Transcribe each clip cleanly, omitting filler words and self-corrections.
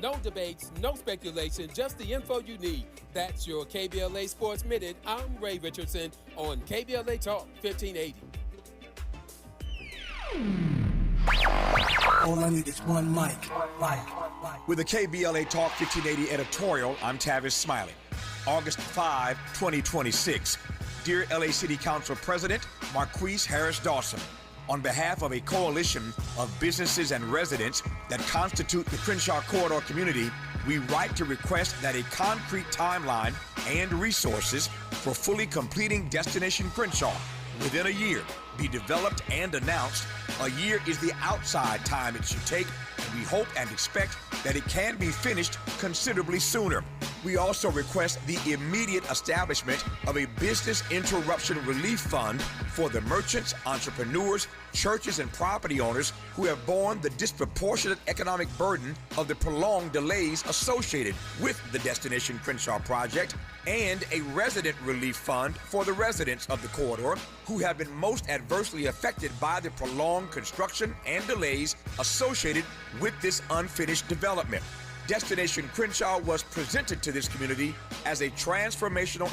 No debates, no speculation, just the info you need. That's your KBLA Sports Minute. I'm Ray Richardson on KBLA Talk 1580. All I need is one mic. With the KBLA Talk 1580 editorial, I'm Tavis Smiley. August 5, 2026. Dear LA City Council President Marquise Harris Dawson, on behalf of a coalition of businesses and residents that constitute the Crenshaw Corridor community, we write to request that a concrete timeline and resources for fully completing Destination Crenshaw within a year be developed and announced. A year is the outside time it should take, and we hope and expect that it can be finished considerably sooner. We also request the immediate establishment of a business interruption relief fund for the merchants, entrepreneurs, churches, and property owners who have borne the disproportionate economic burden of the prolonged delays associated with the Destination Crenshaw project, and a resident relief fund for the residents of the corridor who have been most adversely affected by the prolonged construction and delays associated with this unfinished development. Destination Crenshaw was presented to this community as a transformational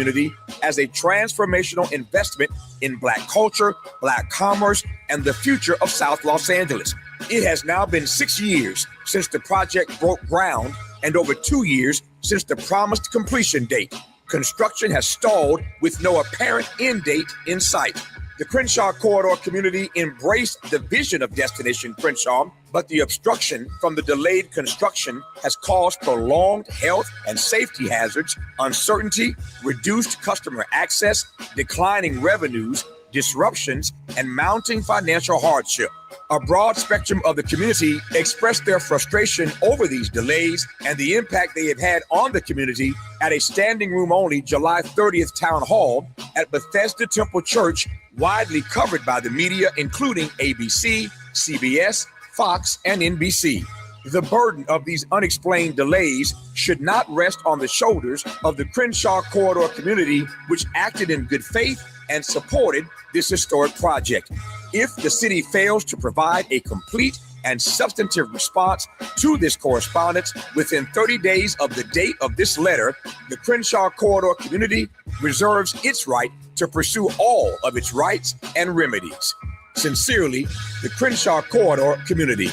investment in Black culture, Black commerce, and the future of South Los Angeles. It has now been 6 years since the project broke ground and over 2 years since the promised completion date. Construction has stalled with no apparent end date in sight. The Crenshaw Corridor community embraced the vision of Destination Crenshaw, but the obstruction from the delayed construction has caused prolonged health and safety hazards, uncertainty, reduced customer access, declining revenues, disruptions, and mounting financial hardship. A broad spectrum of the community expressed their frustration over these delays and the impact they have had on the community at a standing room only July 30th town hall at Bethesda Temple Church, widely covered by the media, including ABC, CBS, Fox, and NBC. The burden of these unexplained delays should not rest on the shoulders of the Crenshaw Corridor community, which acted in good faith and supported this historic project. If the city fails to provide a complete and substantive response to this correspondence within 30 days of the date of this letter, the Crenshaw Corridor community reserves its right to pursue all of its rights and remedies. Sincerely, the Crenshaw Corridor community.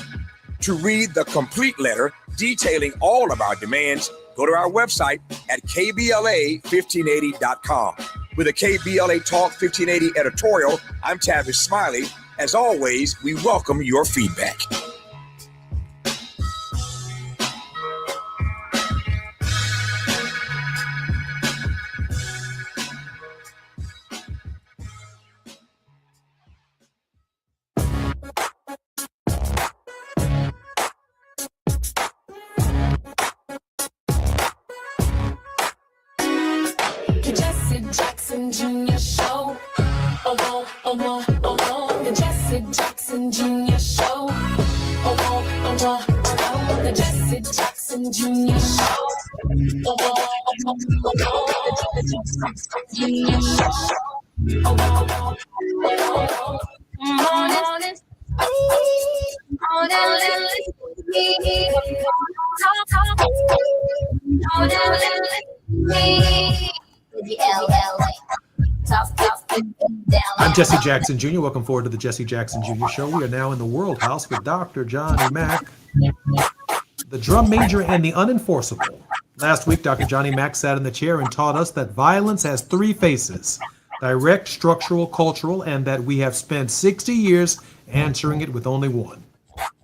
To read the complete letter detailing all of our demands, go to our website at KBLA1580.com. With a KBLA Talk 1580 editorial, I'm Tavis Smiley. As always, we welcome your feedback. Junior show. The Jesse Jackson Junior show. The Jesse Jackson Junior show. Junior I'm Jesse Jackson Jr. Welcome forward to the Jesse Jackson Jr. Show. We are now in the World House with Dr. Johnny Mack, the drum major and the unenforceable. Last week, Dr. Johnny Mack sat in the chair and taught us that violence has three faces: direct, structural, cultural, and that we have spent 60 years answering it with only one.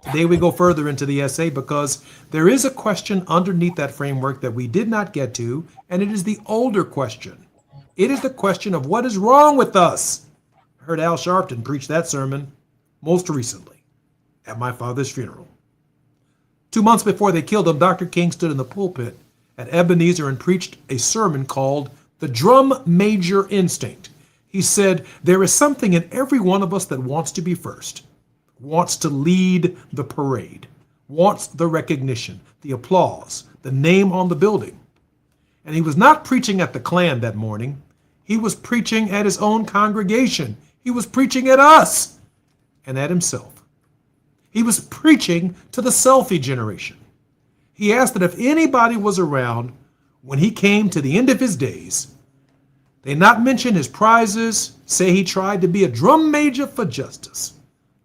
Today we go further into the essay because there is a question underneath that framework that we did not get to, and it is the older question. It is the question of what is wrong with us. I heard Al Sharpton preach that sermon most recently at my father's funeral. 2 months before they killed him, Dr. King stood in the pulpit at Ebenezer and preached a sermon called The Drum Major Instinct. He said, there is something in every one of us that wants to be first, wants to lead the parade, wants the recognition, the applause, the name on the building. And he was not preaching at the Klan that morning. He was preaching at his own congregation. He was preaching at us and at himself. He was preaching to the selfie generation. He asked that if anybody was around when he came to the end of his days, they not mention his prizes, say he tried to be a drum major for justice.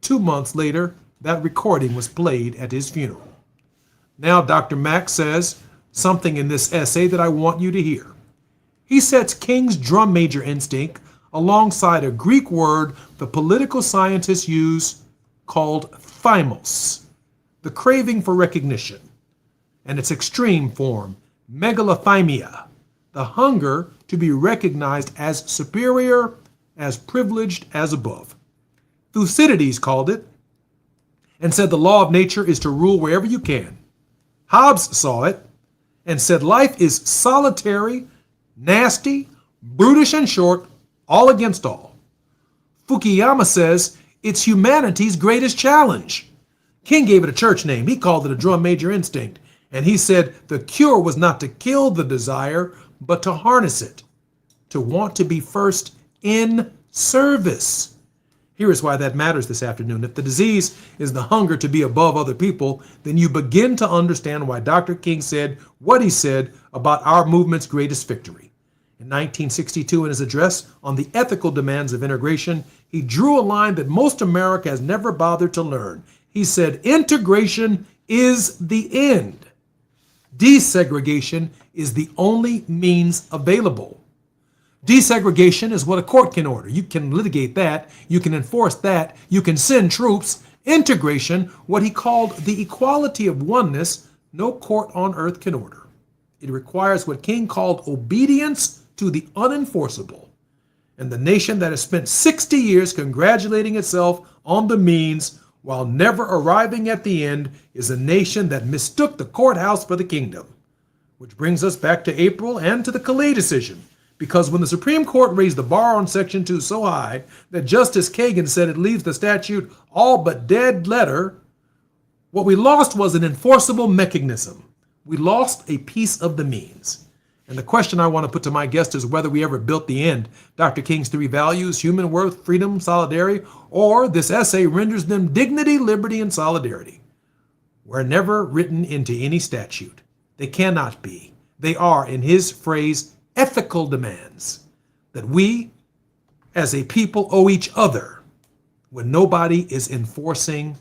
2 months later, that recording was played at his funeral. Now, Dr. Mack says something in this essay that I want you to hear. He sets King's drum major instinct alongside a Greek word the political scientists use called thymos, the craving for recognition, and its extreme form, megalothymia, the hunger to be recognized as superior, as privileged, as above. Thucydides called it and said the law of nature is to rule wherever you can. Hobbes saw it and said life is solitary, nasty, brutish, and short, all against all. Fukuyama says it's humanity's greatest challenge. King gave it a church name. He called it a drum major instinct. And he said the cure was not to kill the desire, but to harness it, to want to be first in service. Here is why that matters this afternoon. If the disease is the hunger to be above other people, then you begin to understand why Dr. King said what he said about our movement's greatest victory. In 1962, in his address on the ethical demands of integration, he drew a line that most America has never bothered to learn. He said, integration is the end. Desegregation is the only means available. Desegregation is what a court can order. You can litigate that. You can enforce that. You can send troops. Integration, what he called the equality of oneness, no court on earth can order. It requires what King called obedience to the unenforceable. And the nation that has spent 60 years congratulating itself on the means while never arriving at the end is a nation that mistook the courthouse for the kingdom. Which brings us back to April and to the Calais decision. Because when the Supreme Court raised the bar on Section 2 so high that Justice Kagan said it leaves the statute all but dead letter, what we lost was an enforceable mechanism. We lost a piece of the means. And the question I want to put to my guest is whether we ever built the end, Dr. King's three values, human worth, freedom, solidarity, or this essay renders them dignity, liberty, and solidarity. Were never written into any statute. They cannot be. They are, in his phrase, ethical demands that we as a people owe each other when nobody is enforcing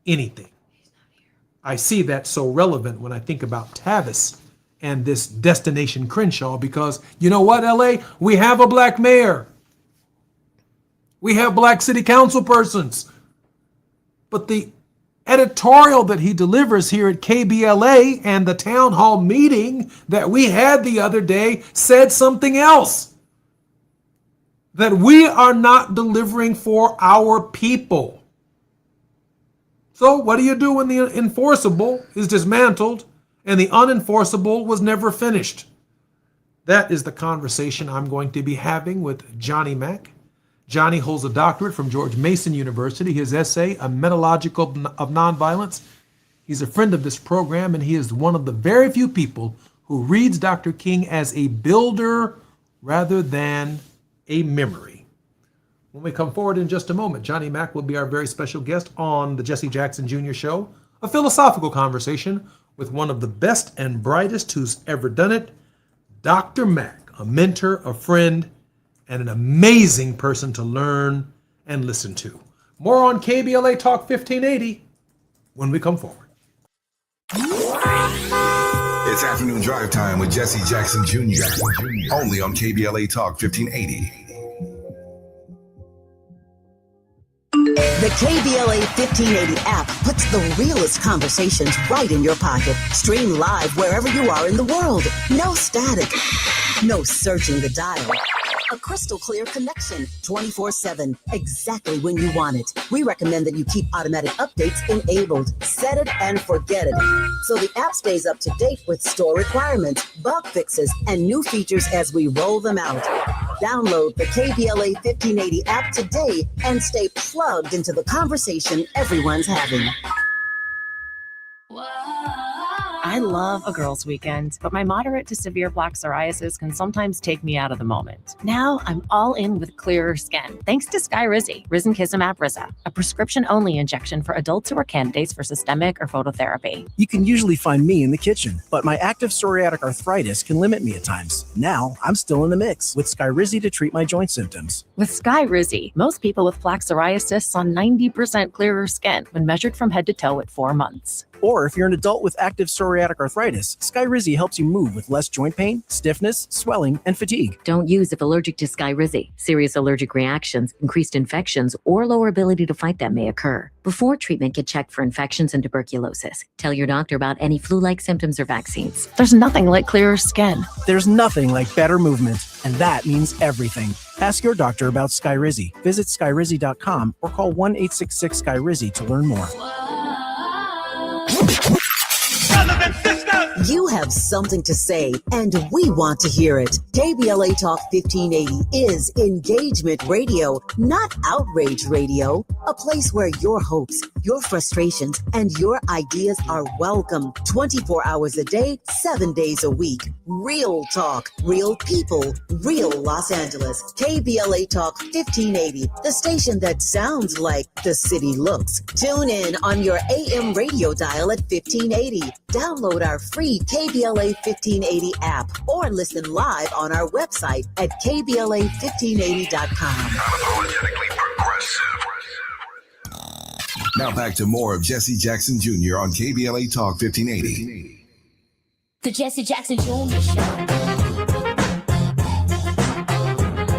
anything. I see that so relevant when I think about Tavis and this Destination Crenshaw because you know what, LA? We have a black mayor. We have black city council persons. But the editorial that he delivers here at KBLA and the town hall meeting that we had the other day said something else. That we are not delivering for our people. So what do you do when the enforceable is dismantled and the unenforceable was never finished? That is the conversation I'm going to be having with Johnny Mack. Johnny holds a doctorate from George Mason University. His essay, A Methodological of Nonviolence. He's a friend of this program, and he is one of the very few people who reads Dr. King as a builder rather than a memory. When we come forward in just a moment, Johnny Mack will be our very special guest on the Jesse Jackson Jr. Show, a philosophical conversation with one of the best and brightest who's ever done it, Dr. Mack, a mentor, a friend, and an amazing person to learn and listen to. More on KBLA Talk 1580 when we come forward. It's afternoon drive time with Jesse Jackson Jr. Only on KBLA Talk 1580. The KBLA 1580 app puts the realest conversations right in your pocket. Stream live wherever you are in the world. No static. No searching the dial. A crystal clear connection 24/7, exactly when you want it. We recommend that you keep automatic updates enabled. Set it and forget it. So the app stays up to date with store requirements, bug fixes, and new features as we roll them out. Download the KBLA 1580 app today and stay plugged into the conversation everyone's having. I love a girls' weekend, but my moderate to severe plaque psoriasis can sometimes take me out of the moment. Now I'm all in with clearer skin, thanks to Skyrizi, risankizumab Riza, a prescription-only injection for adults who are candidates for systemic or phototherapy. You can usually find me in the kitchen, but my active psoriatic arthritis can limit me at times. Now I'm still in the mix with Skyrizi to treat my joint symptoms. With Skyrizi, most people with plaque psoriasis saw 90% clearer skin when measured from head to toe at 4 months. Or if you're an adult with active psoriatic arthritis, Skyrizi helps you move with less joint pain, stiffness, swelling, and fatigue. Don't use if allergic to Skyrizi. Serious allergic reactions, increased infections, or lower ability to fight them may occur. Before treatment, get checked for infections and tuberculosis. Tell your doctor about any flu-like symptoms or vaccines. There's nothing like clearer skin. There's nothing like better movement, and that means everything. Ask your doctor about Skyrizi. Visit skyrizi.com or call 1-866-SKYRIZI to learn more. You have something to say, and we want to hear it. KBLA Talk 1580 is engagement radio, not outrage radio. A place where your hopes, your frustrations, and your ideas are welcome. 24 hours a day, 7 days a week. Real talk, real people, real Los Angeles. KBLA Talk 1580, the station that sounds like the city looks. Tune in on your AM radio dial at 1580. Download our free KBLA 1580 app or listen live on our website at KBLA1580.com. Unapologetically progressive. Now back to more of Jesse Jackson Jr. on KBLA Talk 1580. The Jesse Jackson Jr. Show.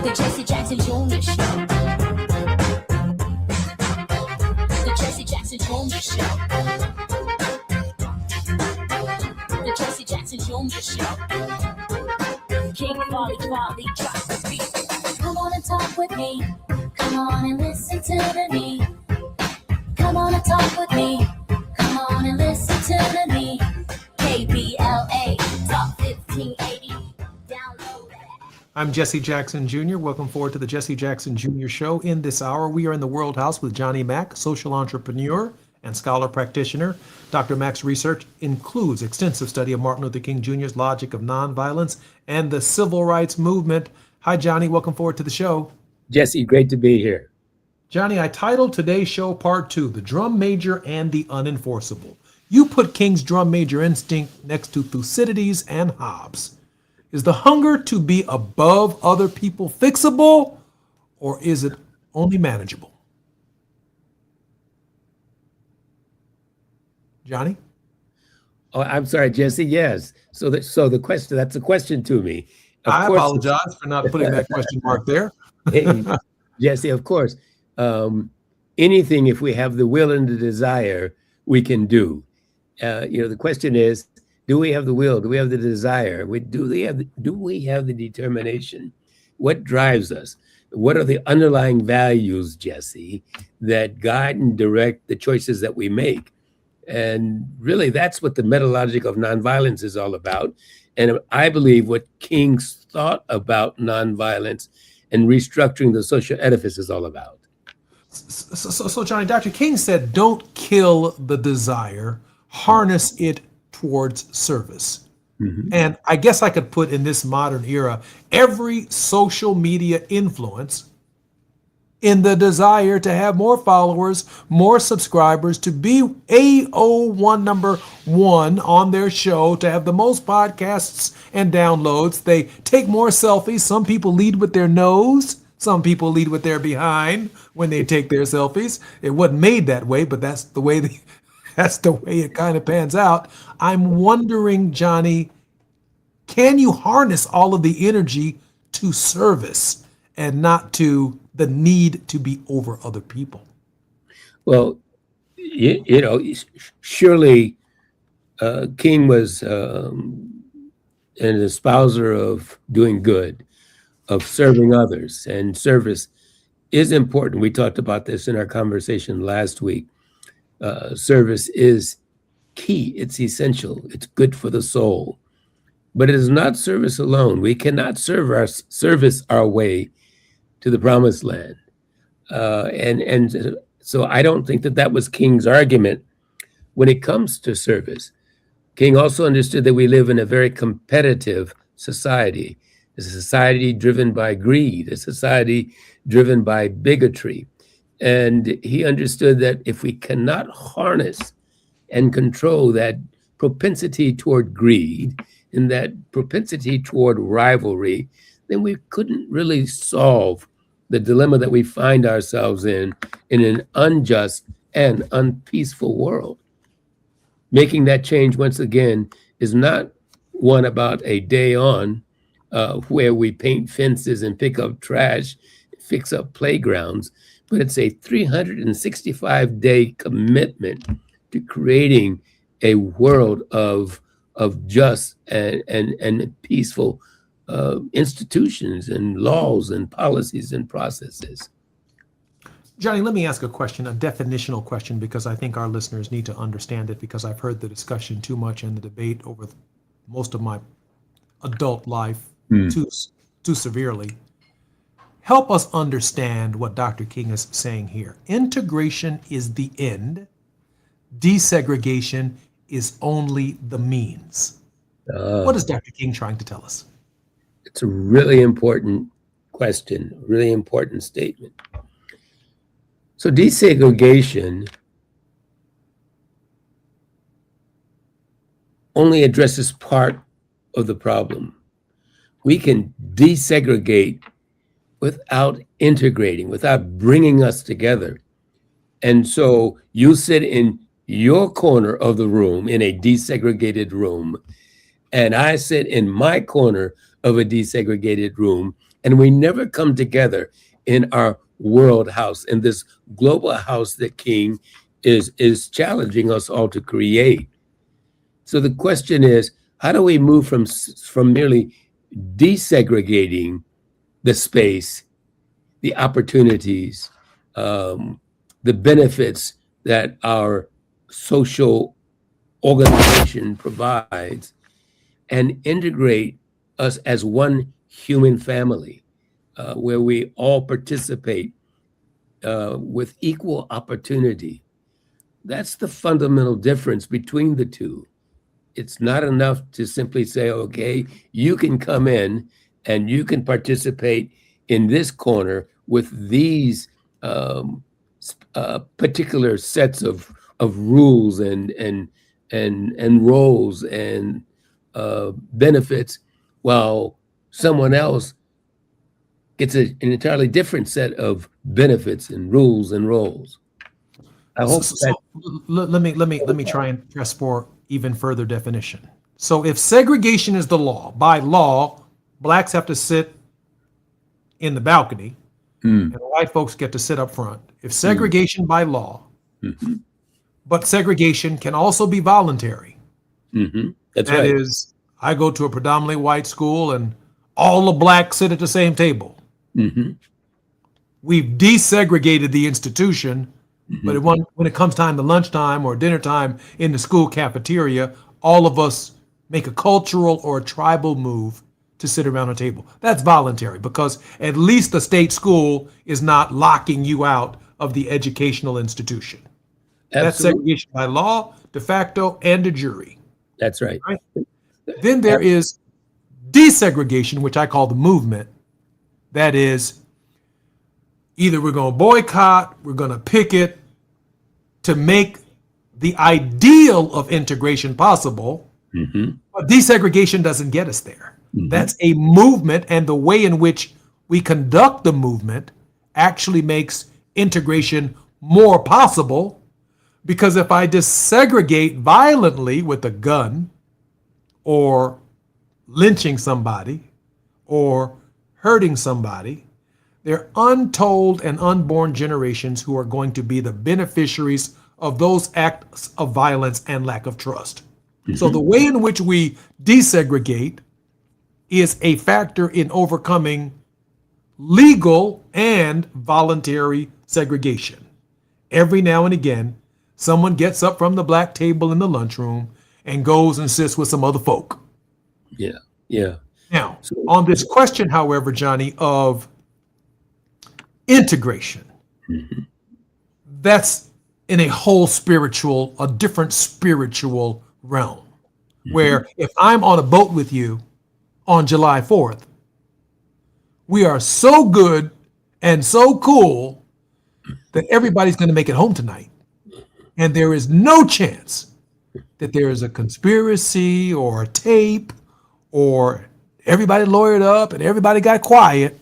The Jesse Jackson Jr. Show. The Jesse Jackson Jr. Show. The Jesse Jackson Jr. Show. King Folly, drop the beat. Come on and talk with me. Come on and listen to me. Come on and talk with me. Come on and listen to me. KBLA Talk 1580. Download that. I'm Jesse Jackson Jr. Welcome forward to the Jesse Jackson Jr. Show. In this hour, we are in the World House with Johnny Mack, social entrepreneur and scholar practitioner. Dr. Mack's research includes extensive study of Martin Luther King Jr.'s logic of nonviolence and the civil rights movement. Hi, Johnny. Welcome forward to the show. Jesse, great to be here. Johnny, I titled today's show Part 2, The Drum Major and the Unenforceable. You put King's drum major instinct next to Thucydides and Hobbes. Is the hunger to be above other people fixable, or is it only manageable? Johnny? Oh, I'm sorry, Jesse. Yes. So the question, that's a question to me. I apologize for not putting that question mark there. Hey, Jesse, of course. Anything, if we have the will and the desire, we can do. The question is, do we have the will? Do we have the desire? Do we have the determination? What drives us? What are the underlying values, Jesse, that guide and direct the choices that we make? And really, that's what the metalogic of nonviolence is all about. And I believe what King's thought about nonviolence and restructuring the social edifice is all about. So Johnny, Dr. King said, don't kill the desire, harness it towards service. Mm-hmm. And I guess I could put in this modern era, every social media influence in the desire to have more followers, more subscribers, to be AO1 number one on their show, to have the most podcasts and downloads. They take more selfies. Some people lead with their nose. Some people lead with their behind when they take their selfies. It wasn't made that way, but that's the way it kind of pans out. I'm wondering, Johnny, can you harness all of the energy to service and not to the need to be over other people? Well, surely King was an espouser of doing good, of serving others, and service is important. We talked about this in our conversation last week. Service is key. It's essential. It's good for the soul. But it is not service alone. We cannot service our way to the promised land. So I don't think that was King's argument when it comes to service. King also understood that we live in a very competitive society, a society driven by greed, a society driven by bigotry. And he understood that if we cannot harness and control that propensity toward greed and that propensity toward rivalry, then we couldn't really solve the dilemma that we find ourselves in an unjust and unpeaceful world. Making that change, once again, is not one about a day on where we paint fences and pick up trash, fix up playgrounds, but it's a 365-day commitment to creating a world of just and peaceful institutions and laws and policies and processes. Johnny, let me ask a question, a definitional question, because I think our listeners need to understand it, because I've heard the discussion too much and the debate over most of my adult life too severely. Help us understand what Dr. King is saying here. Integration is the end. Desegregation is only the means. What is Dr. King trying to tell us? It's a really important question, really important statement. So desegregation only addresses part of the problem. We can desegregate without integrating, without bringing us together. And so you sit in your corner of the room in a desegregated room, and I sit in my corner of a desegregated room, and we never come together in our world house, in this global house that King is challenging us all to create. So the question is, how do we move from merely desegregating the space, the opportunities, the benefits that our social organization provides, and integrate us as one human family, where we all participate with equal opportunity? That's the fundamental difference between the two. It's not enough to simply say, okay, you can come in and you can participate in this corner with these particular sets of rules and roles and benefits, while someone else gets an entirely different set of benefits and rules and roles. I hope that. Let me try and press for even further definition. So if segregation is the law, by law, blacks have to sit in the balcony and white folks get to sit up front. If segregation by law, but segregation can also be voluntary. That's That right. is, I go to a predominantly white school and all the blacks sit at the same table. We've desegregated the institution, but when it comes time to lunchtime or dinner time in the school cafeteria, all of us make a cultural or a tribal move to sit around a table. That's voluntary, because at least the state school is not locking you out of the educational institution. That's segregation by law, de facto, and de jure. That's right. Then there is desegregation, which I call the movement. That is, either we're going to boycott, we're going to picket to make the ideal of integration possible, but desegregation doesn't get us there. That's a movement, and the way in which we conduct the movement actually makes integration more possible, because if I desegregate violently with a gun or lynching somebody or hurting somebody, there are untold and unborn generations who are going to be the beneficiaries of those acts of violence and lack of trust. So the way in which we desegregate is a factor in overcoming legal and voluntary segregation. Every now and again, someone gets up from the black table in the lunchroom and goes and sits with some other folk. Yeah. Now, on this question, however, Johnny, of integration, that's in a different spiritual realm. where if I'm on a boat with you on July 4th, we are so good and so cool that everybody's going to make it home tonight. And there is no chance that there is a conspiracy or a tape or everybody lawyered up and everybody got quiet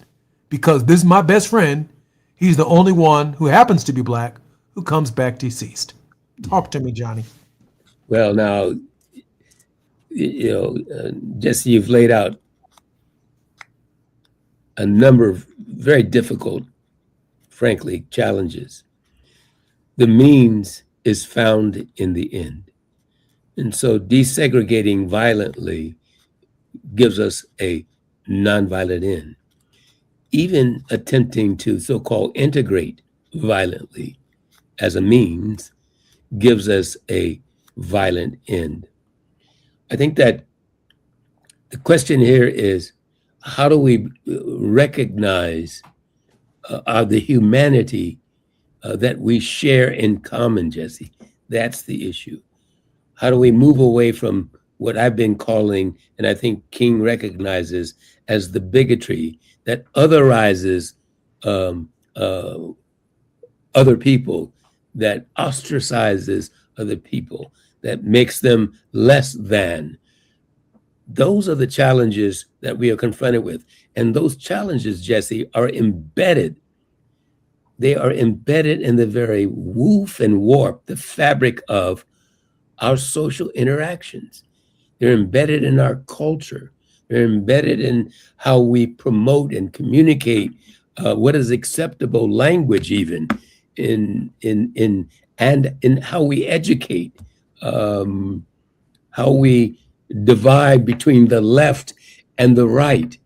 because this is my best friend. He's the only one who happens to be black who comes back deceased. Talk to me, Johnny. Well, now, Jesse, you've laid out a number of very difficult, frankly, challenges. The means is found in the end. And so desegregating violently gives us a nonviolent end. Even attempting to so-called integrate violently as a means gives us a violent end. I think that the question here is, how do we recognize the humanity that we share in common, Jesse? That's the issue. How do we move away from what I've been calling, and I think King recognizes, as the bigotry that otherizes other people, that ostracizes other people, that makes them less than? Those are the challenges that we are confronted with. And those challenges, Jesse, are embedded. They are embedded in the very woof and warp, the fabric of our social interactions. They're embedded in our culture. They're embedded in how we promote and communicate what is acceptable language, even in how we educate, how we divide between the left and the right.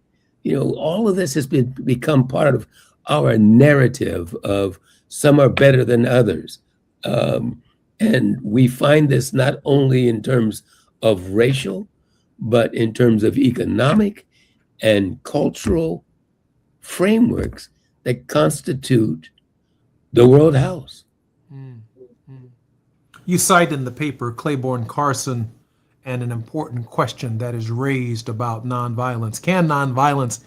All of this has become part of our narrative of some are better than others. And we find this not only in terms of racial, but in terms of economic and cultural frameworks that constitute the world house. You cite in the paper Claiborne Carson and an important question that is raised about nonviolence. Can nonviolence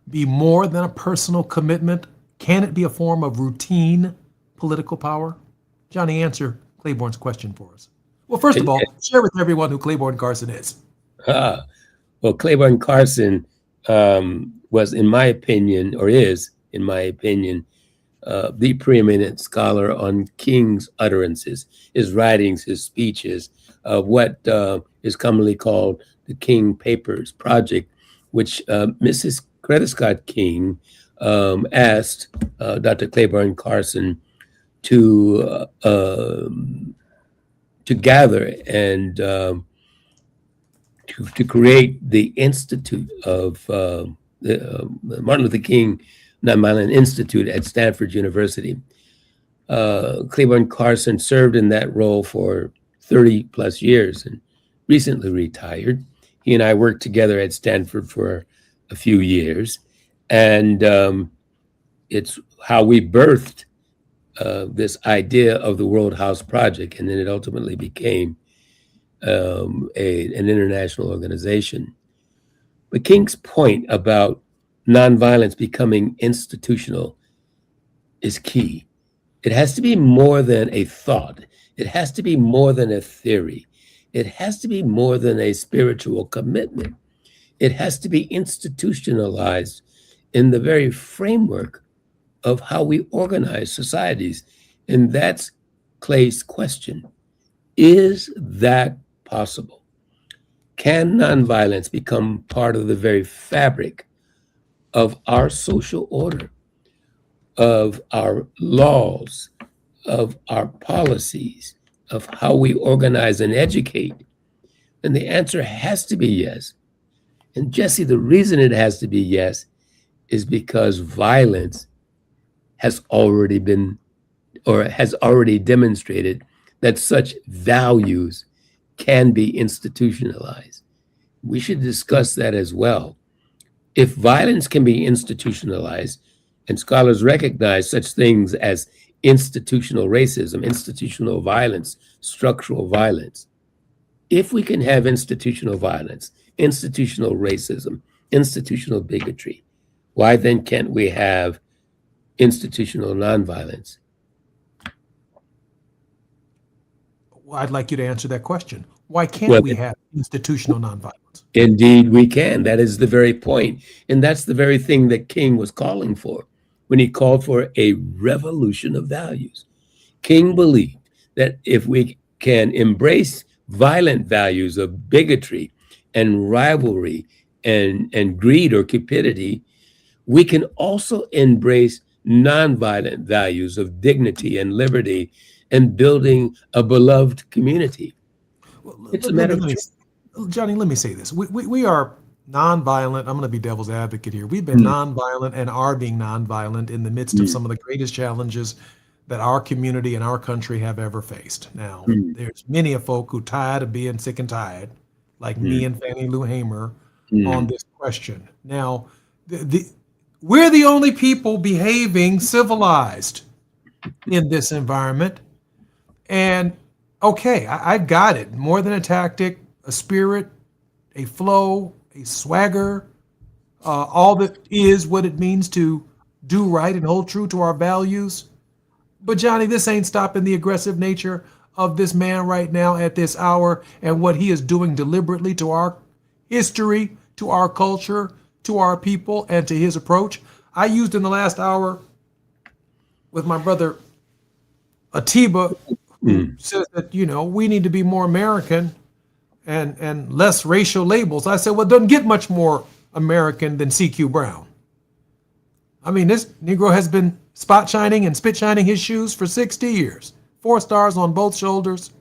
be more than a personal commitment? Can it be a form of routine political power? Johnny, answer Claiborne's question for us. Well, first of all, share with everyone who Claiborne Carson is. Well, Claiborne Carson was, in my opinion, or is, in my opinion, the preeminent scholar on King's utterances, his writings, his speeches, what is commonly called the King Papers Project, which Mrs. Coretta Scott King asked Dr. Claiborne Carson to gather and to create the Institute of the Martin Luther King Nonviolent Institute at Stanford University. Claiborne Carson served in that role for 30 plus years and recently retired. He and I worked together at Stanford for a few years, and it's how we birthed this idea of the World House Project, and then it ultimately became an international organization. But King's point about nonviolence becoming institutional is key. It has to be more than a thought. It has to be more than a theory. It has to be more than a spiritual commitment. It has to be institutionalized in the very framework of how we organize societies. And that's Clay's question. Is that possible? Can nonviolence become part of the very fabric of our social order, of our laws, of our policies, of how we organize and educate? And the answer has to be yes. And Jesse, the reason it has to be yes is because violence has already been, or has already demonstrated that such values can be institutionalized. We should discuss that as well. If violence can be institutionalized, and scholars recognize such things as institutional racism, institutional violence, structural violence, if we can have institutional violence, institutional racism, institutional bigotry, why then can't we have institutional nonviolence? Well, I'd like you to answer that question. Why can't we have institutional nonviolence? Indeed, we can. That is the very point. And that's the very thing that King was calling for when he called for a revolution of values. King believed that if we can embrace violent values of bigotry and rivalry and greed or cupidity, we can also embrace nonviolent values of dignity and liberty and building a beloved community. It's a matter of Johnny, let me say this. We are nonviolent. I'm going to be devil's advocate here. We've been nonviolent and are being nonviolent in the midst of some of the greatest challenges that our community and our country have ever faced. Now, there's many a folk who tired of being sick and tired, like me and Fannie Lou Hamer, on this question. Now, we're the only people behaving civilized in this environment. And okay, I've got it. More than a tactic, a spirit, a flow, a swagger, all that is what it means to do right and hold true to our values. But Johnny, this ain't stopping the aggressive nature of this man right now at this hour and what he is doing deliberately to our history, to our culture, to our people, and to his approach. I used in the last hour with my brother Atiba, who says that, we need to be more American and less racial labels. I said, well, it doesn't get much more American than CQ Brown. I mean, this Negro has been spot shining and spit shining his shoes for 60 years. 4 stars on both shoulders.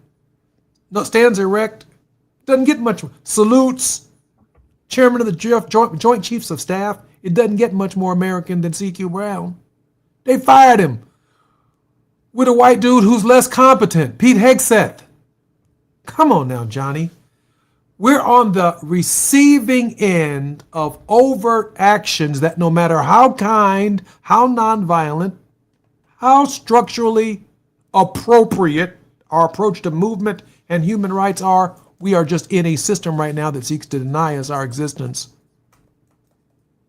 No, stands erect. Doesn't get much. Salutes. Chairman of the Joint Chiefs of Staff. It doesn't get much more American than CQ Brown. They fired him with a white dude who's less competent, Pete Hegseth. Come on now, Johnny. We're on the receiving end of overt actions that no matter how kind, how nonviolent, how structurally appropriate our approach to movement and human rights are, we are just in a system right now that seeks to deny us our existence.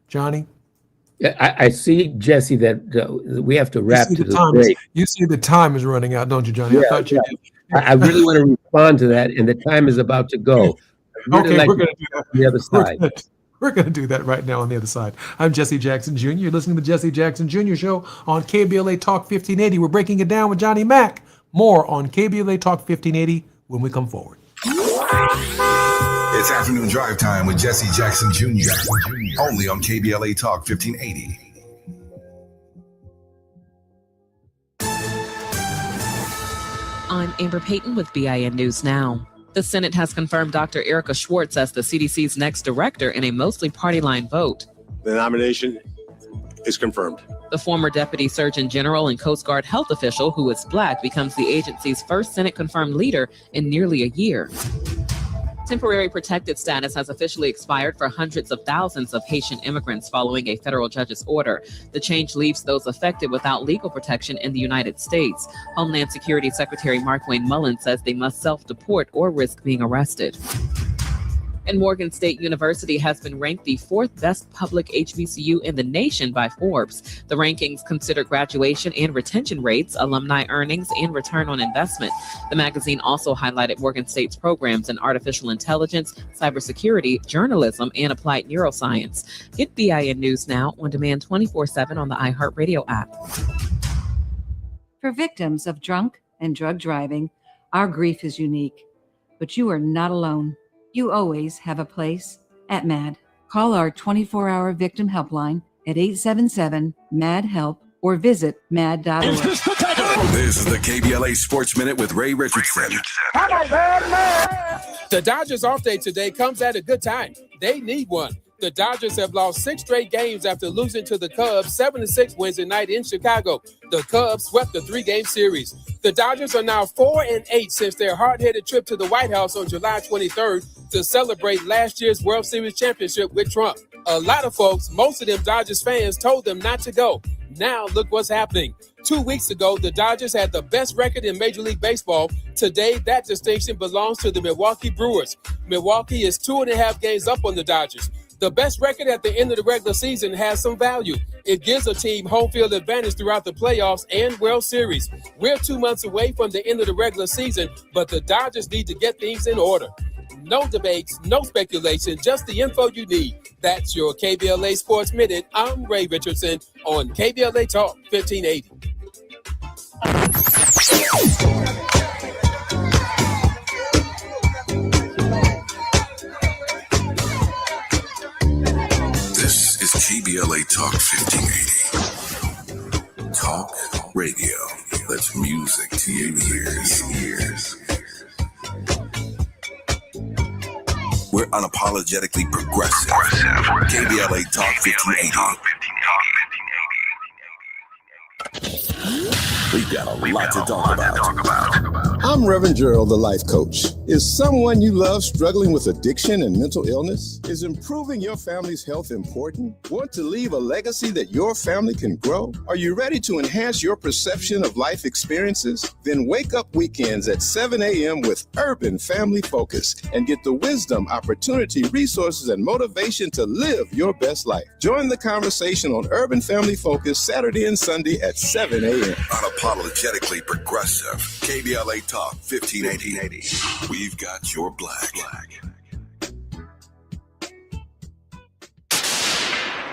Johnny? I see, Jesse, that we have to wrap to the break. You see the time is running out, don't you, Johnny? Yeah, I thought you did. I really want to respond to that, and the time is about to go. Okay, we're going to do that. On the other side. We're going to do that right now on the other side. I'm Jesse Jackson Jr. You're listening to the Jesse Jackson Jr. Show on KBLA Talk 1580. We're breaking it down with Johnny Mack. More on KBLA Talk 1580 when we come forward. It's afternoon drive time with Jesse Jackson Jr. Only on KBLA Talk 1580. I'm Amber Payton with BIN News Now. The Senate has confirmed Dr. Erica Schwartz as the CDC's next director in a mostly party-line vote. The nomination is confirmed. The former Deputy Surgeon General and Coast Guard health official, who is Black, becomes the agency's first Senate-confirmed leader in nearly a year. Temporary protected status has officially expired for hundreds of thousands of Haitian immigrants following a federal judge's order. The change leaves those affected without legal protection in the United States. Homeland Security Secretary Markwayne Mullin says they must self-deport or risk being arrested. And Morgan State University has been ranked the 4th best public HBCU in the nation by Forbes. The rankings consider graduation and retention rates, alumni earnings, and return on investment. The magazine also highlighted Morgan State's programs in artificial intelligence, cybersecurity, journalism, and applied neuroscience. Get BIN News Now on demand 24/7 on the iHeartRadio app. For victims of drunk and drug driving, our grief is unique, but you are not alone. You always have a place at MAD. Call our 24-hour victim helpline at 877-MAD-HELP or visit mad.org. This is the KBLA Sports Minute with Ray Richardson. The Dodgers off day today comes at a good time. They need one. The Dodgers have lost 6 straight games after losing to the Cubs 7-6 Wednesday night in Chicago. The Cubs swept the 3-game series. The Dodgers are now 4-8 since their hard-headed trip to the White House on July 23rd to celebrate last year's World Series championship with Trump. A lot of folks, most of them Dodgers fans, told them not to go. Now look what's happening. 2 weeks ago, the Dodgers had the best record in Major League Baseball. Today, that distinction belongs to the Milwaukee Brewers. Milwaukee is 2.5 games up on the Dodgers. The best record at the end of the regular season has some value. It gives a team home field advantage throughout the playoffs and World Series. We're 2 months away from the end of the regular season, but the Dodgers need to get things in order. No debates, no speculation, just the info you need. That's your KBLA Sports Minute. I'm Ray Richardson on KBLA Talk 1580. This is KBLA Talk 1580. Talk radio. That's music to your ears. We're unapologetically progressive. KBLA Talk 1580. We've got a lot to talk about. I'm Reverend Gerald, the life coach. Is someone you love struggling with addiction and mental illness? Is improving your family's health important? Want to leave a legacy that your family can grow? Are you ready to enhance your perception of life experiences? Then wake up weekends at 7 a.m. with Urban Family Focus and get the wisdom, opportunity, resources, and motivation to live your best life. Join the conversation on Urban Family Focus Saturday and Sunday at 7 a.m. Unapologetically progressive. KBLA Talk 1580. We've got your black.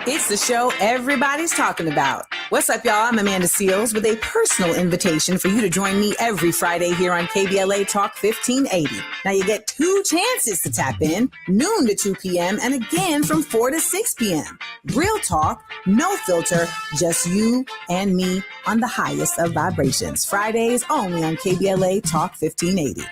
It's the show everybody's talking about. What's up, y'all? I'm Amanda Seals with a personal invitation for you to join me every Friday here on KBLA Talk 1580. Now, you get 2 chances to tap in, noon to 2 p.m., and again from 4 to 6 p.m. Real talk, no filter, just you and me on the highest of vibrations. Fridays only on KBLA Talk 1580.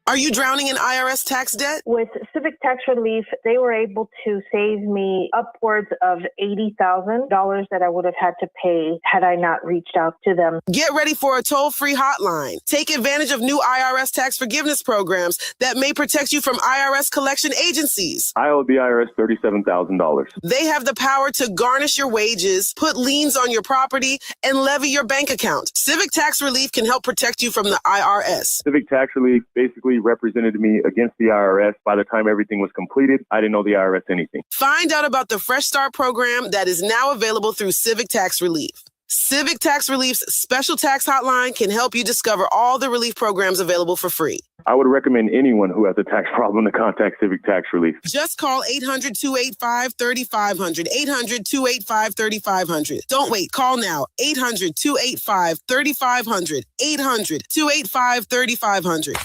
Are you drowning in IRS tax debt? With Civic Tax Relief, they were able to save me upwards of $80,000 that I would have had to pay had I not reached out to them. Get ready for a toll-free hotline. Take advantage of new IRS tax forgiveness programs that may protect you from IRS collection agencies. I owe the IRS $37,000. They have the power to garnish your wages, put liens on your property, and levy your bank account. Civic Tax Relief can help protect you from the IRS. Civic Tax Relief basically represented me against the IRS. By the time everything was completed, I didn't know the IRS anything. Find out about the Fresh Start program that is now available through Civic Tax Relief. Civic Tax Relief's special tax hotline can help you discover all the relief programs available for free. I would recommend anyone who has a tax problem to contact Civic Tax Relief. Just call 800-285-3500, 800-285-3500. Don't wait. Call now. 800-285-3500, 800-285-3500.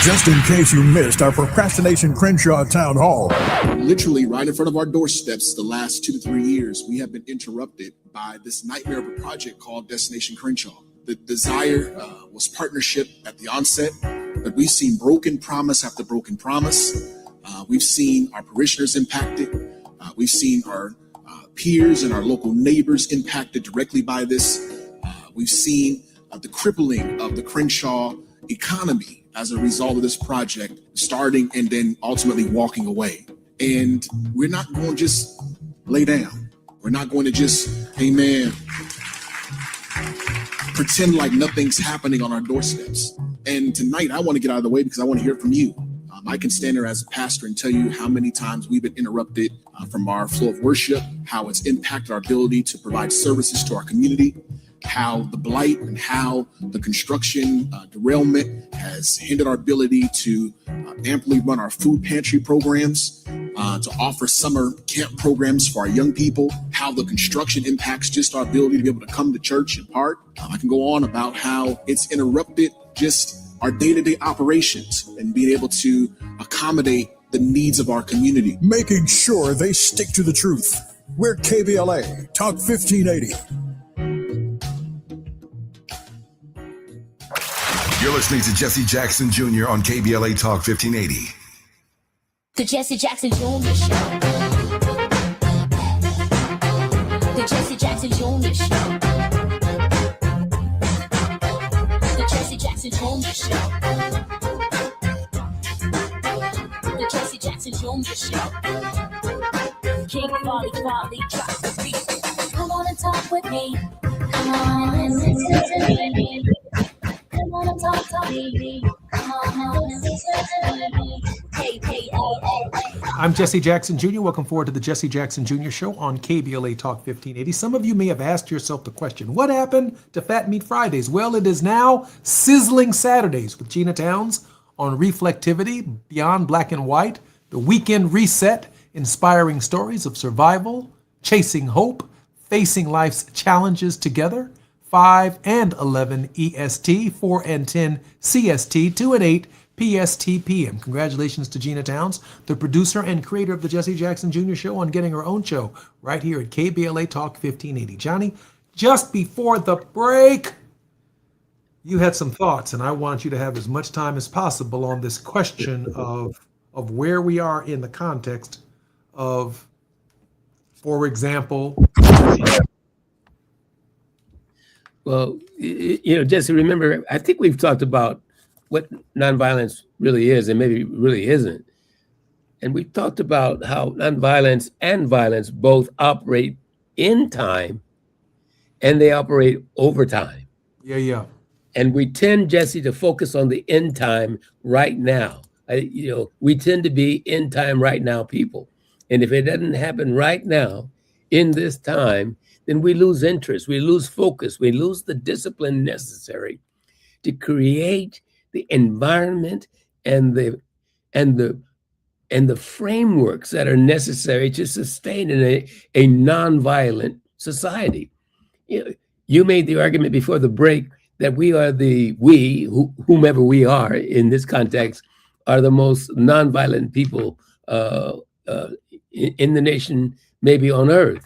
Just in case you missed our Procrastination Crenshaw Town Hall. Literally right in front of our doorsteps the last 2 to 3 years, we have been interrupted by this nightmare of a project called Destination Crenshaw. The desire was partnership at the onset, but we've seen broken promise after broken promise. We've seen our parishioners impacted. We've seen our peers and our local neighbors impacted directly by this. We've seen the crippling of the Crenshaw economy as a result of this project starting and then ultimately walking away. And we're not going to just lay down. We're not going to just, amen, pretend like nothing's happening on our doorsteps. And tonight I want to get out of the way because I want to hear from you. I can stand there as a pastor and tell you how many times we've been interrupted from our flow of worship, how it's impacted our ability to provide services to our community, how the blight and how the construction derailment has hindered our ability to amply run our food pantry programs, to offer summer camp programs for our young people, how the construction impacts just our ability to be able to come to church in part. I can go on about how it's interrupted just our day-to-day operations and being able to accommodate the needs of our community. Making sure they stick to the truth. We're KBLA, Talk 1580. You're listening to Jesse Jackson Jr. on KBLA Talk 1580. The Jesse Jackson Jr. Show. The Jesse Jackson Jr. Show. The Jesse Jackson Jr. Show. Jackson Jr. Show. King Volley, drop the beat. Come on and talk with me. Come on and listen to me. Come on and talk to me. Come on and listen to me. KBLA. I'm Jesse Jackson Jr. Welcome forward to the Jesse Jackson Jr. Show on KBLA Talk 1580. Some of you may have asked yourself the question, what happened to Fat Meat Fridays? Well, it is now Sizzling Saturdays with Gina Towns on Reflectivity, Beyond Black and White, the Weekend Reset, inspiring stories of survival, chasing hope, facing life's challenges together, 5 and 11 EST, 4 and 10 CST, 2 and 8 PST PM. Congratulations to Gina Towns, the producer and creator of the Jesse Jackson Jr. Show, on getting her own show right here at KBLA Talk 1580. Johnny, just before the break, you had some thoughts, and I want you to have as much time as possible on this question of where we are in the context of, for example. Well, Jesse, remember, I think we've talked about what nonviolence really is and maybe really isn't. And we've talked about how nonviolence and violence both operate in time and they operate over time. Yeah. And we tend, Jesse, to focus on the in time right now. We tend to be in time right now people. And if it doesn't happen right now in this time, then we lose interest, we lose focus, we lose the discipline necessary to create the environment and the frameworks that are necessary to sustain a nonviolent society. You made the argument before the break that whomever we are in this context, are the most nonviolent people in the nation, maybe on earth.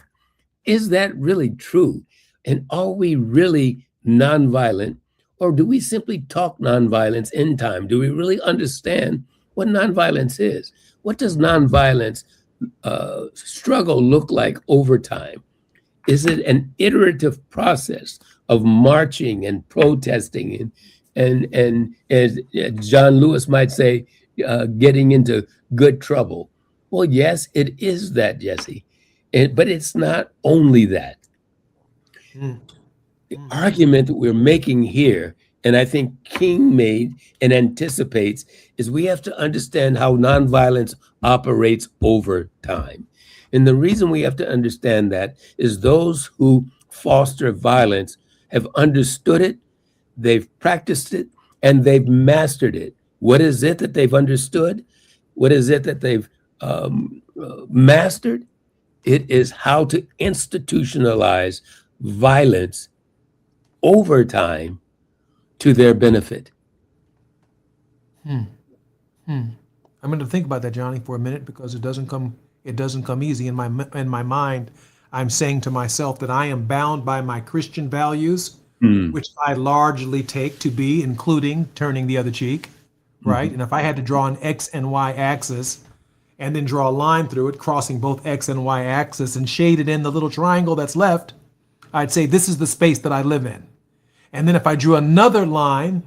Is that really true? And are we really nonviolent? Or do we simply talk nonviolence in time? Do we really understand what nonviolence is? What does nonviolence struggle look like over time? Is it an iterative process of marching and protesting and as John Lewis might say, getting into good trouble? Well, yes, it is that, Jesse. But it's not only that. The argument that we're making here, and I think King made and anticipates, is we have to understand how nonviolence operates over time. And the reason we have to understand that is those who foster violence have understood it, they've practiced it, and they've mastered it. What is it that they've understood? What is it that they've mastered? It is how to institutionalize violence over time to their benefit. I'm going to think about that, Johnny, for a minute, because it doesn't come easy in my mind. I'm saying to myself that I am bound by my Christian values, which I largely take to be, including turning the other cheek, right? And if I had to draw an X and Y axis and then draw a line through it, crossing both X and Y axis and shade it in the little triangle that's left, I'd say this is the space that I live in. And then if I drew another line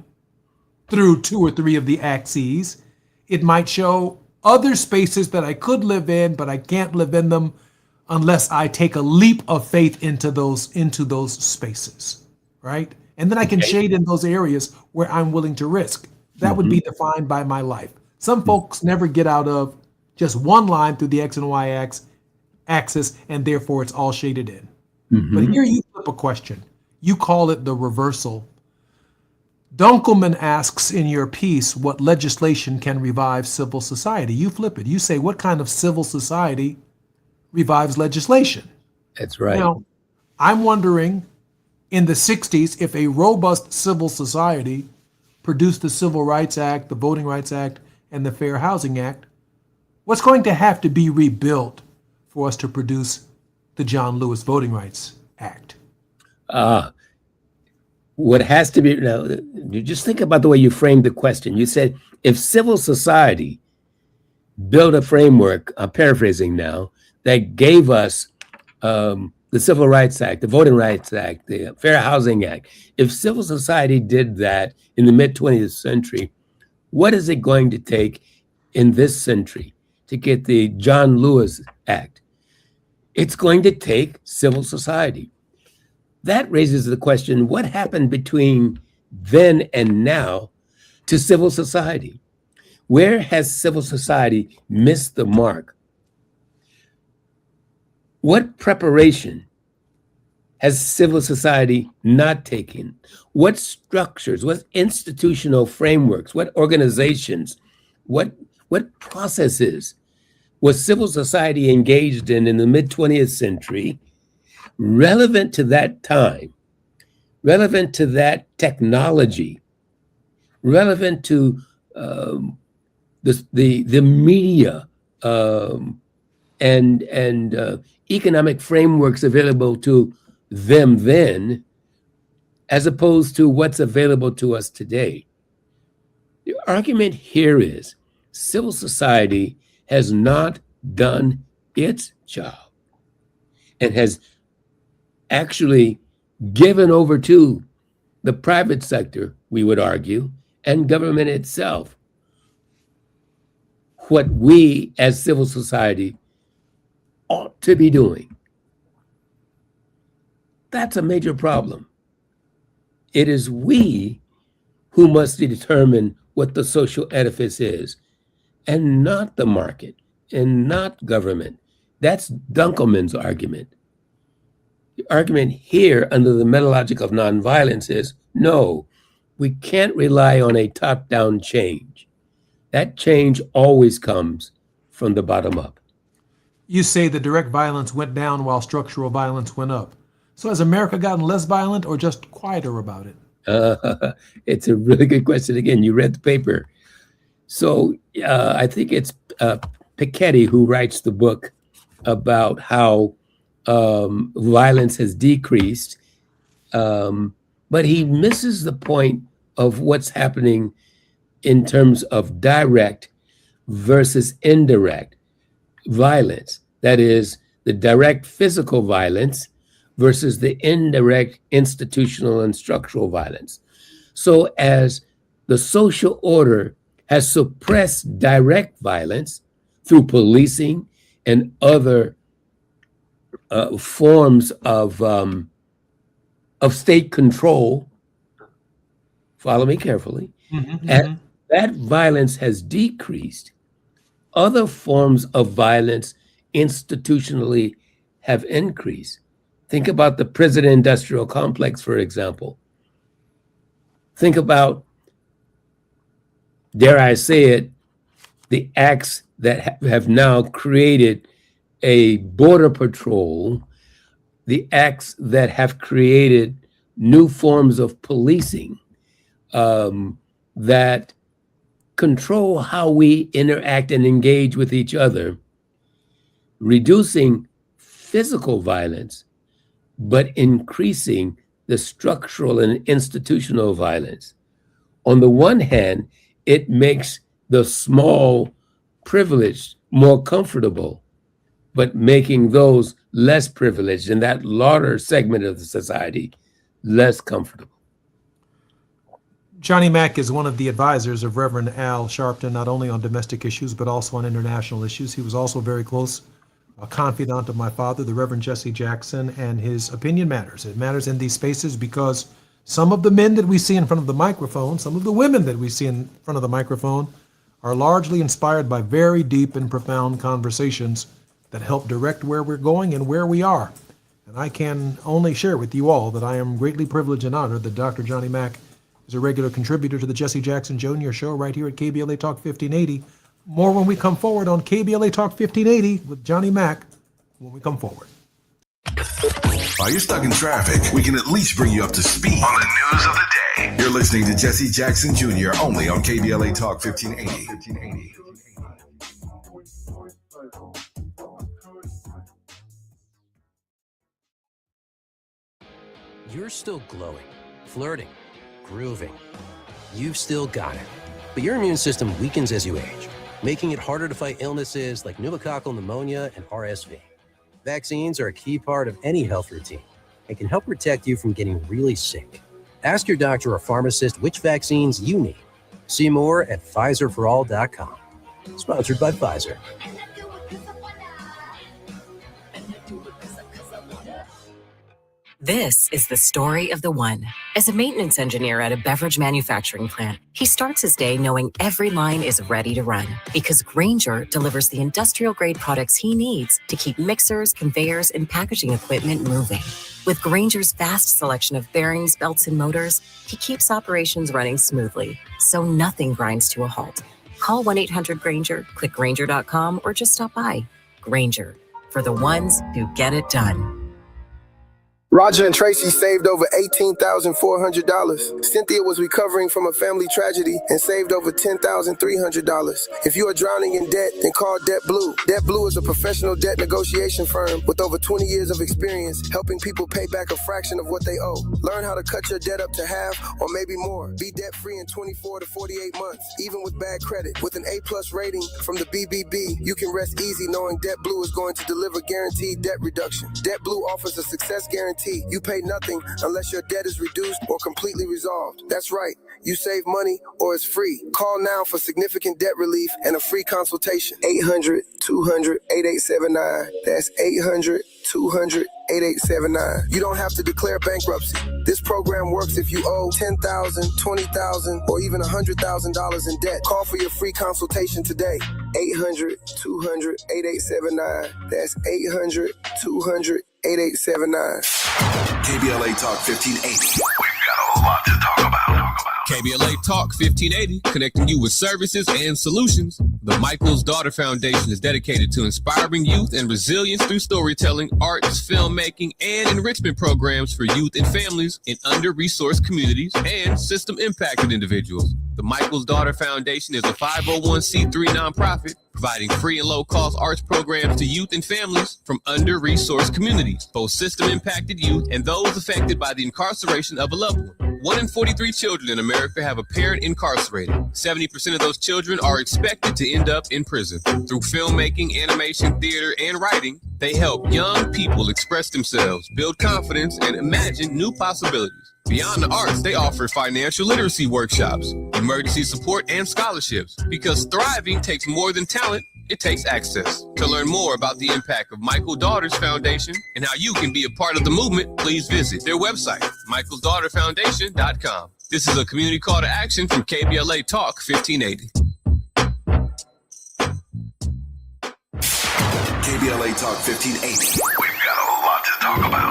through 2 or 3 of the axes, it might show other spaces that I could live in, but I can't live in them unless I take a leap of faith into those spaces, right? And then I can shade in those areas where I'm willing to risk. That would be defined by my life. Some folks never get out of just one line through the X and Y axis, and therefore it's all shaded in. But here you flip a question. You call it the reversal. Dunkelman asks in your piece what legislation can revive civil society. You flip it. You say, what kind of civil society revives legislation? That's right. Now, I'm wondering, in the 60s, if a robust civil society produced the Civil Rights Act, the Voting Rights Act, and the Fair Housing Act, what's going to have to be rebuilt for us to produce the John Lewis Voting Rights Act? What has to be, now, you just think about the way you framed the question. You said, if civil society built a framework, I'm paraphrasing now, that gave us the Civil Rights Act, the Voting Rights Act, the Fair Housing Act, if civil society did that in the mid-20th century, what is it going to take in this century to get the John Lewis Act. It's going to take civil society. That raises the question, what happened between then and now to civil society? Where has civil society missed the mark? What preparation has civil society not taken? What structures, what institutional frameworks, what organizations, what processes was civil society engaged in the mid-20th century relevant to that time, relevant to that technology, relevant to the media and economic frameworks available to them then, as opposed to what's available to us today. The argument here is civil society has not done its job and has actually given over to the private sector, we would argue, and government itself, what we as civil society ought to be doing. That's a major problem. It is we who must determine what the social edifice is, and not the market, and not government. That's Dunkelman's argument. The argument here under the methodology of nonviolence is, no, we can't rely on a top-down change. That change always comes from the bottom up. You say the direct violence went down while structural violence went up. So has America gotten less violent or just quieter about it? It's a really good question. Again, you read the paper. So I think it's Piketty who writes the book about how violence has decreased, but he misses the point of what's happening in terms of direct versus indirect violence. That is, the direct physical violence versus the indirect institutional and structural violence. So as the social order has suppressed direct violence through policing and other forms of state control, follow me carefully, and that violence has decreased, other forms of violence institutionally have increased. Think about the prison industrial complex, for example. Think about, dare I say it, the acts that have now created a border patrol, the acts that have created new forms of policing that control how we interact and engage with each other, reducing physical violence, but increasing the structural and institutional violence. On the one hand, it makes the small privileged more comfortable, but making those less privileged in that larger segment of the society less comfortable. Johnny Mack is one of the advisors of Reverend Al Sharpton, not only on domestic issues, but also on international issues. He was also very close, a confidant of my father, the Reverend Jesse Jackson, and his opinion matters. It matters in these spaces because some of the men that we see in front of the microphone, some of the women that we see in front of the microphone are largely inspired by very deep and profound conversations that help direct where we're going and where we are. And I can only share with you all that I am greatly privileged and honored that Dr. Johnny Mack is a regular contributor to the Jesse Jackson Jr. Show right here at KBLA Talk 1580. More when we come forward on KBLA Talk 1580 with Johnny Mack when we come forward. While you're stuck in traffic, we can at least bring you up to speed on the news of the day. You're listening to Jesse Jackson Jr. only on KBLA Talk 1580. You're still glowing, flirting, grooving. You've still got it. But your immune system weakens as you age, making it harder to fight illnesses like pneumococcal pneumonia and RSV. Vaccines are a key part of any health routine and can help protect you from getting really sick. Ask your doctor or pharmacist which vaccines you need. See more at PfizerForAll.com. Sponsored by Pfizer. This is the story of the one. As a maintenance engineer at a beverage manufacturing plant, he starts his day knowing every line is ready to run because Grainger delivers the industrial-grade products he needs to keep mixers, conveyors, and packaging equipment moving. With Grainger's vast selection of bearings, belts, and motors, he keeps operations running smoothly, so nothing grinds to a halt. Call 1-800-GRAINGER, click Grainger.com, or just stop by. Grainger, for the ones who get it done. Roger and Tracy saved over $18,400. Cynthia was recovering from a family tragedy and saved over $10,300. If you are drowning in debt, then call Debt Blue. Debt Blue is a professional debt negotiation firm with over 20 years of experience helping people pay back a fraction of what they owe. Learn how to cut your debt up to half or maybe more. Be debt-free in 24 to 48 months, even with bad credit. With an A+ rating from the BBB, you can rest easy knowing Debt Blue is going to deliver guaranteed debt reduction. Debt Blue offers a success guarantee. You pay nothing unless your debt is reduced or completely resolved. That's right. You save money or it's free. Call now for significant debt relief and a free consultation. 800-200-8879. That's 800-200-8879. You don't have to declare bankruptcy. This program works if you owe $10,000, $20,000, or even $100,000 in debt. Call for your free consultation today. 800-200-8879. That's 800-200-8879. KBLA Talk 1580. We've got a lot to talk about. KBLA Talk 1580, connecting you with services and solutions. The Michael's Daughter Foundation is dedicated to inspiring youth and resilience through storytelling, arts, filmmaking, and enrichment programs for youth and families in under-resourced communities and system-impacted individuals. The Michael's Daughter Foundation is a 501c3 nonprofit providing free and low-cost arts programs to youth and families from under-resourced communities, both system-impacted youth and those affected by the incarceration of a loved one. 1 in 43 children in America have a parent incarcerated. 70% of those children are expected to end up in prison. Through filmmaking, animation, theater, and writing, they help young people express themselves, build confidence, and imagine new possibilities. Beyond the arts, they offer financial literacy workshops, emergency support, and scholarships. Because thriving takes more than talent, it takes access. To learn more about the impact of Michael Daughters Foundation and how you can be a part of the movement, please visit their website, michaelsdaughterfoundation.com. This is a community call to action from KBLA Talk 1580. KBLA Talk 1580. We've got a lot to talk about.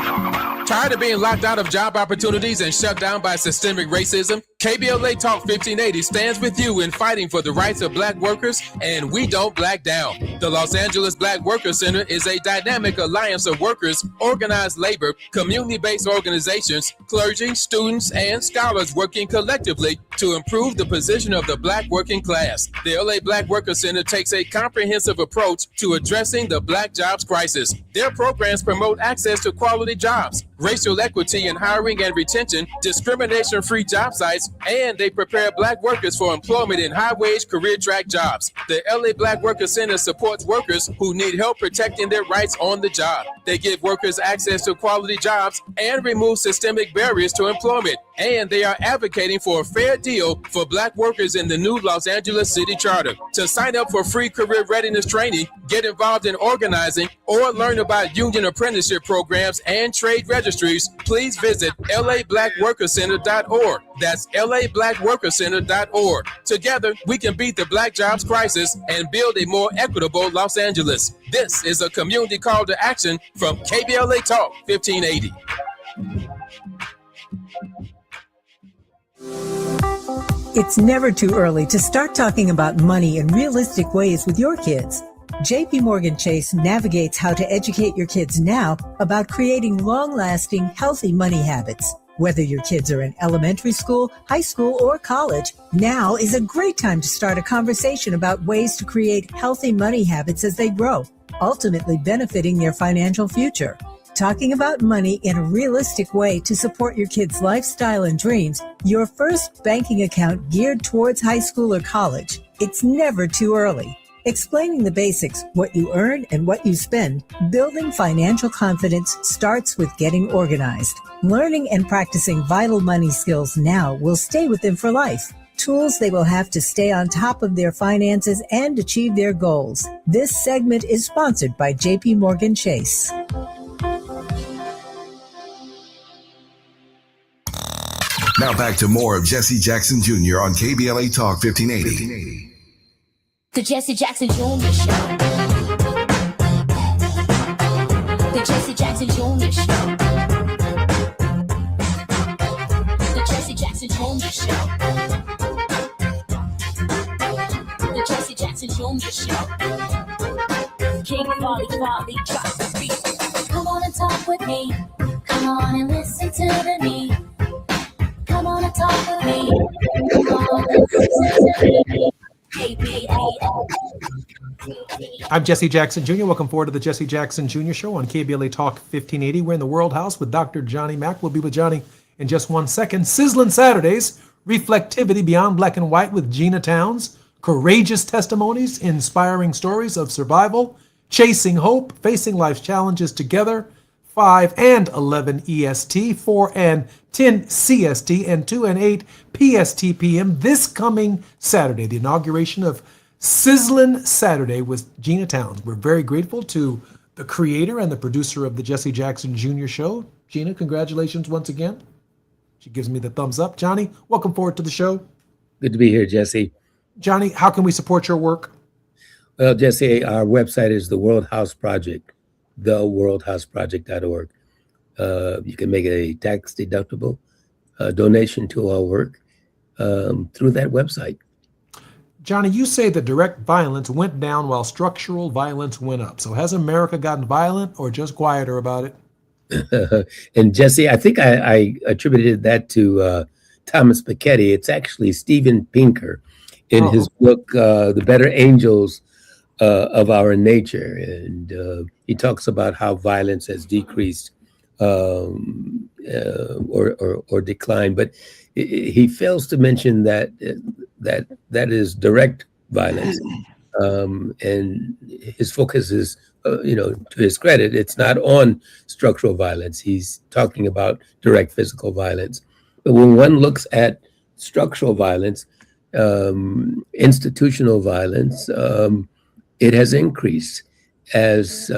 Tired of being locked out of job opportunities and shut down by systemic racism? KBLA Talk 1580 stands with you in fighting for the rights of black workers, and we don't black down. The Los Angeles Black Workers Center is a dynamic alliance of workers, organized labor, community-based organizations, clergy, students, and scholars working collectively to improve the position of the black working class. The LA Black Workers Center takes a comprehensive approach to addressing the black jobs crisis. Their programs promote access to quality jobs, racial equity in hiring and retention, discrimination-free job sites, and they prepare black workers for employment in high-wage career track jobs. The LA Black Workers Center supports workers who need help protecting their rights on the job. They give workers access to quality jobs and remove systemic barriers to employment. And they are advocating for a fair deal for black workers in the new Los Angeles City Charter. To sign up for free career readiness training, get involved in organizing, or learn about union apprenticeship programs and trade registries, please visit lablackworkercenter.org. That's lablackworkercenter.org. Together, we can beat the black jobs crisis and build a more equitable Los Angeles. This is a community call to action from KBLA Talk 1580. It's never too early to start talking about money in realistic ways with your kids. JP Morgan Chase navigates how to educate your kids now about creating long-lasting, healthy money habits. Whether your kids are in elementary school, high school, or college, now is a great time to start a conversation about ways to create healthy money habits as they grow, ultimately benefiting their financial future. Talking about money in a realistic way to support your kids' lifestyle and dreams, your first banking account geared towards high school or college. It's never too early. Explaining the basics, what you earn and what you spend, building financial confidence starts with getting organized. Learning and practicing vital money skills now will stay with them for life. tools they will have to stay on top of their finances and achieve their goals. This segment is sponsored by JP Morgan Chase. Now back to more of Jesse Jackson Jr. on KBLA Talk 1580. The Jesse Jackson Jr. Show. The Jesse Jackson Jr. Show. The Jesse Jackson Jr. Show. The Jesse Jackson Jr. Show. King Volley, drop the beat. Come on and talk with me. Come on and listen to me. Come on and talk with me. Come on and listen to me. KBLA. I'm Jesse Jackson Jr. Welcome forward to the Jesse Jackson Jr. Show on KBLA Talk 1580. We're in the World House with Dr. Johnny Mack. We'll be with Johnny in just 1 second. Sizzling Saturdays, Reflectivity Beyond Black and White with Gina Towns, courageous testimonies, inspiring stories of survival, chasing hope, facing life's challenges together, 5 and 11 EST, 4 and 10 CST, and 2 and 8 PST PM this coming Saturday, the inauguration of Sizzlin' Saturday with Gina Towns. We're very grateful to the creator and the producer of the Jesse Jackson Jr. Show. Gina, congratulations once again. She gives me the thumbs up. Johnny, welcome forward to the show. Good to be here, Jesse. Johnny, how can we support your work? Well, Jesse, our website is the World House Project, theworldhouseproject.org. You can make a tax-deductible donation to our work through that website. Johnny, you say that direct violence went down while structural violence went up. So has America gotten violent or just quieter about it? And Jesse, I think I attributed that to Thomas Piketty. It's actually Steven Pinker in his book, The Better Angels of Our Nature. And he talks about how violence has decreased or declined. But he fails to mention that is direct violence. And his focus is, to his credit, it's not on structural violence. He's talking about direct physical violence. But when one looks at structural violence, institutional violence, it has increased, as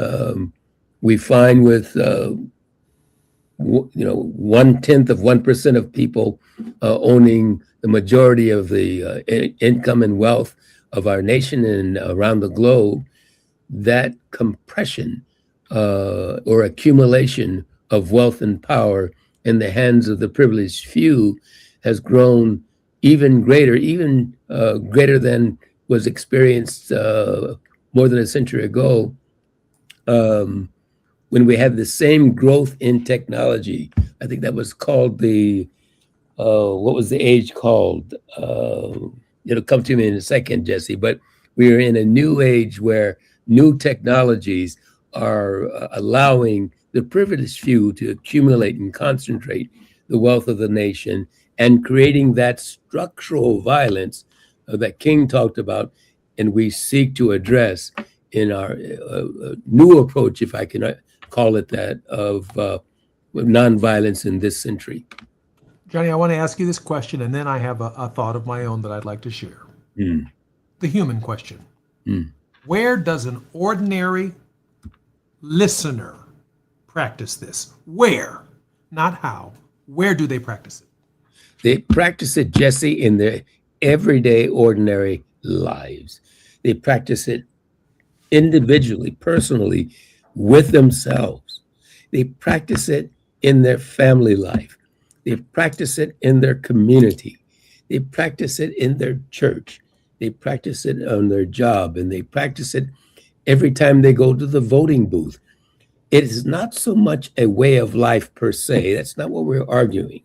we find with 0.1% of people owning the majority of the income and wealth of our nation and around the globe. That compression or accumulation of wealth and power in the hands of the privileged few has grown even greater than was experienced more than a century ago, when we had the same growth in technology. I think that was called what was the age called? It'll come to me in a second, Jesse, but we are in a new age where new technologies are allowing the privileged few to accumulate and concentrate the wealth of the nation and creating that structural violence that King talked about, and we seek to address in our new approach, if I can call it that, of nonviolence in this century. Johnny, I want to ask you this question, and then I have a thought of my own that I'd like to share. The human question. Where does an ordinary listener practice this? Where? Not how. Where do they practice it? They practice it, Jesse, in their everyday, ordinary lives. They practice it individually, personally, with themselves. They practice it in their family life. They practice it in their community. They practice it in their church. They practice it on their job, and they practice it every time they go to the voting booth. It is not so much a way of life per se. That's not what we're arguing.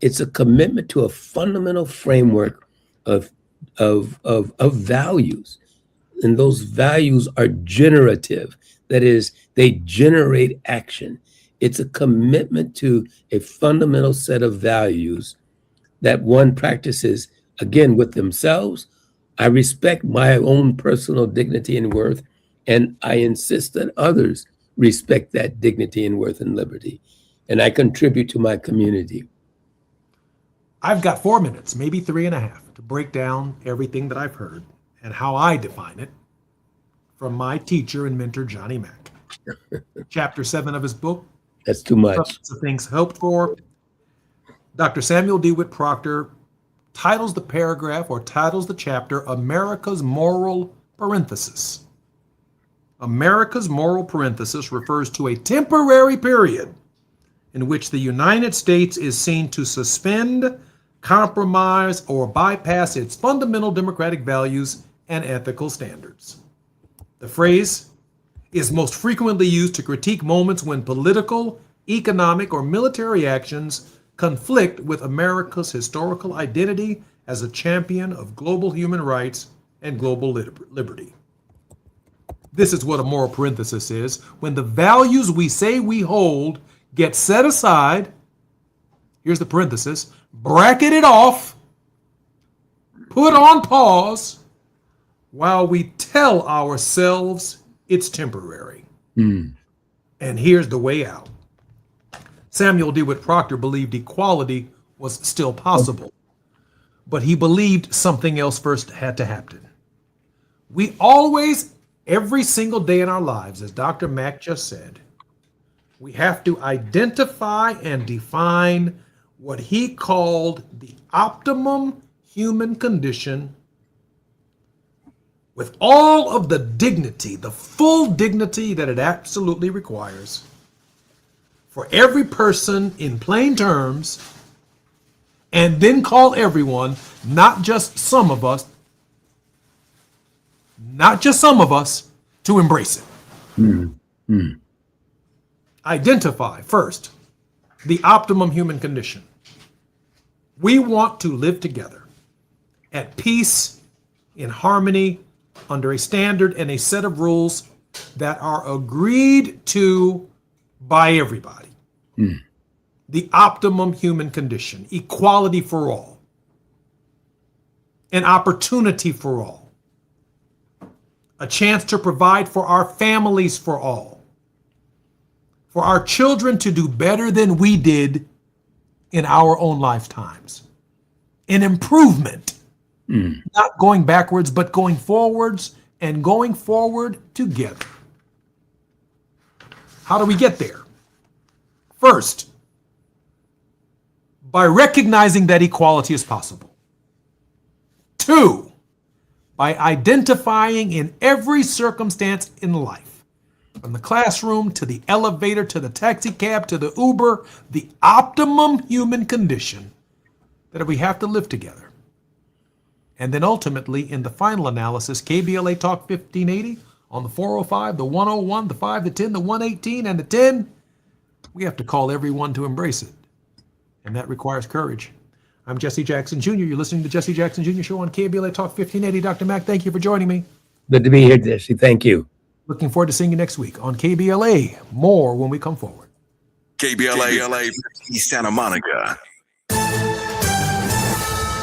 It's a commitment to a fundamental framework of values. And those values are generative. That is, they generate action. It's a commitment to a fundamental set of values that one practices, again, with themselves. I respect my own personal dignity and worth, and I insist that others respect that dignity and worth and liberty. And I contribute to my community. I've got 4 minutes, maybe 3.5, to break down everything that I've heard and how I define it from my teacher and mentor, Johnny Mack. Chapter 7 of his book. That's too much. Substance of Things Hoped For. Dr. Samuel DeWitt Proctor titles the paragraph or titles the chapter America's Moral Parenthesis. America's moral parenthesis refers to a temporary period in which the United States is seen to suspend, compromise, or bypass its fundamental democratic values and ethical standards. The phrase is most frequently used to critique moments when political, economic, or military actions conflict with America's historical identity as a champion of global human rights and global liberty. This is what a moral parenthesis is. When the values we say we hold get set aside, here's the parenthesis, bracketed off, put on pause, while we tell ourselves it's temporary. And here's the way out. Samuel DeWitt Proctor believed equality was still possible, but he believed something else first had to happen. We always, every single day in our lives, as Dr. Mack just said, we have to identify and define what he called the optimum human condition with all of the dignity, the full dignity that it absolutely requires for every person in plain terms, and then call everyone, not just some of us, to embrace it. Identify first the optimum human condition. We want to live together at peace, in harmony, under a standard and a set of rules that are agreed to by everybody. The optimum human condition, equality for all, an opportunity for all, a chance to provide for our families for all, for our children to do better than we did in our own lifetimes. An improvement, not going backwards, but going forwards, and going forward together. How do we get there? First, by recognizing that equality is possible. 2, by identifying in every circumstance in life, from the classroom to the elevator to the taxi cab to the Uber, the optimum human condition that we have to live together. And then ultimately, in the final analysis, KBLA Talk 1580 on the 405, the 101, the 5, the 10, the 118, and the 10, we have to call everyone to embrace it. And that requires courage. I'm Jesse Jackson Jr. You're listening to Jesse Jackson Jr. Show on KBLA Talk 1580. Dr. Mack, thank you for joining me. Good to be here, Jesse. Thank you. Looking forward to seeing you next week on KBLA. More when we come forward. KBLA East Santa Monica.